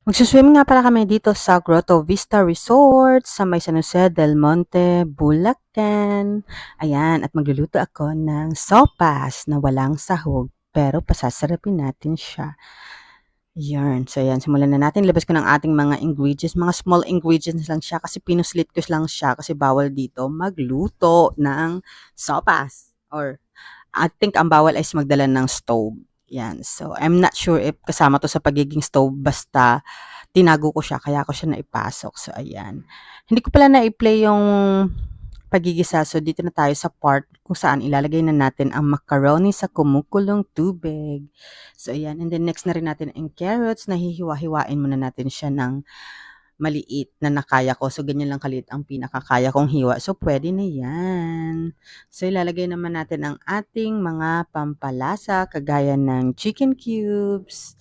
Magsuswimming nga pala kami dito sa Grotto Vista Resort sa may San Jose del Monte, Bulacan. Ayan, at magluluto ako ng sopas na walang sahog pero pasasarapin natin siya. Yarn. So, ayan. Simulan na natin. Labas ko ng ating mga ingredients. Mga small ingredients lang siya kasi pinuslit ko lang siya kasi bawal dito magluto ng sopas. Or, I think ang bawal is magdala ng stove. Yan. So, I'm not sure if kasama to sa pagiging stove. Basta, tinago ko siya. Kaya ko siya naipasok. So, ayan. Hindi ko pala na-play yung pagigisa. So, dito na tayo sa part kung saan ilalagay na natin ang macaroni sa kumukulong tubig. So, ayan. And then, next na rin natin ang carrots. Nahihiwa-hiwain muna natin siya ng maliit na nakaya ko. So, ganyan lang kaliit ang pinakakaya kong hiwa. So, pwede na yan. So, ilalagay naman natin ang ating mga pampalasa kagaya ng chicken cubes.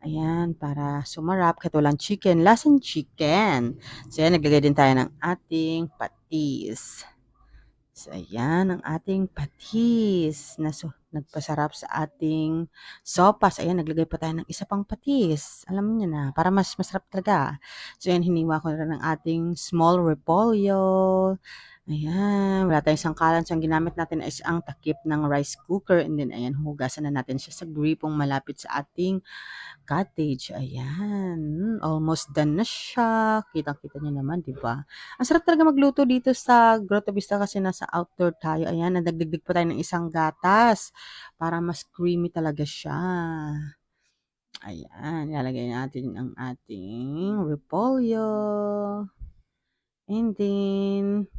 Ayan, para sumarap kahit walang chicken. Lasang chicken. So, ayan, naglagay din tayo ng ating patis. So, ayan ang ating patis na nagpasarap sa ating sopas. Ayan, naglagay pa tayo ng isa pang patis. Alam niyo na, para mas masarap talaga. So, ayan, hiniwa ko na rin ang ating small repolyo. Ayan, wala tayong sangkalan. So, ang ginamit natin is ang takip ng rice cooker. And then, ayan, hugasan na natin siya sa gripong malapit sa ating cottage. Ayan, almost done na siya. Kitang-kita niyo naman, di ba? Ang sarap talaga magluto dito sa Grotto Vista kasi nasa outdoor tayo. Ayan, nadagdag pa tayo ng isang gatas para mas creamy talaga siya. Ayan, ilalagay natin ang ating repolyo. And then,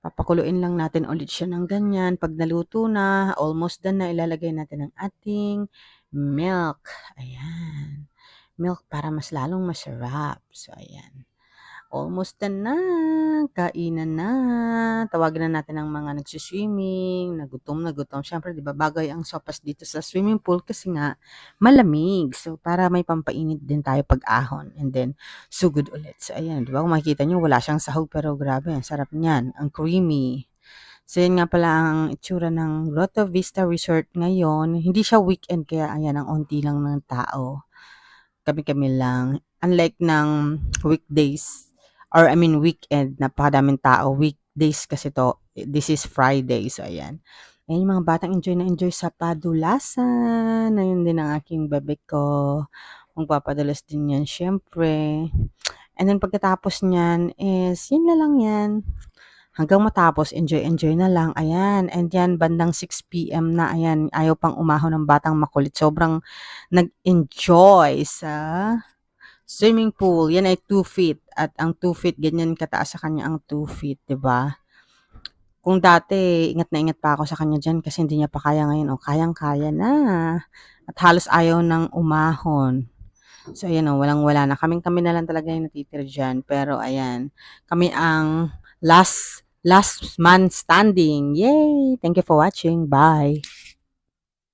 papakuluin lang natin ulit siya ng ganyan. Pag naluto na, almost done na, ilalagay natin ang ating milk. Ayan. Milk para mas lalong masarap. So, ayan. Almost done na. Kainan na. Tawagan na natin ang mga nagsiswimming, na gutom. Siyempre, di ba, bagay ang sopas dito sa swimming pool kasi nga malamig. So, para may pampainit din tayo pag-ahon. And then, sugod ulit. So, ayan, di ba? Kung makikita nyo, wala siyang sahog pero grabe, ang sarap niyan. Ang creamy. So, yun nga pala ang itsura ng Grotto Vista Resort ngayon. Hindi siya weekend kaya ayan, ang onti lang ng tao. Kami-kami lang. Unlike ng weekdays, or I mean weekend, napakadaming tao. Weekdays kasi to, this is Friday. So, ayan. Ayan yung mga batang enjoy na enjoy sa padulasan. Ayun din ang aking bebe ko. Magpapadulas din yan, syempre. And then pagkatapos niyan is, yun na lang yan. Hanggang matapos, enjoy-enjoy na lang. Ayan. And yan, bandang 6 p.m. na. Ayan. Ayaw pang umahon ng batang makulit. Sobrang nag-enjoy sa swimming pool. Yan ay 2 feet. At ang 2 feet, ganyan kataas sa kanya ang 2 feet. 'Di ba? Kung dati, ingat na ingat pa ako sa kanya dyan kasi hindi niya pa kaya ngayon. O, kayang-kaya na. At halos ayaw ng umahon. So, ayan o, walang-wala na. Kaming-kami na lang talaga yung natitira dyan. Pero, ayan, kami ang last man standing. Yay! Thank you for watching. Bye!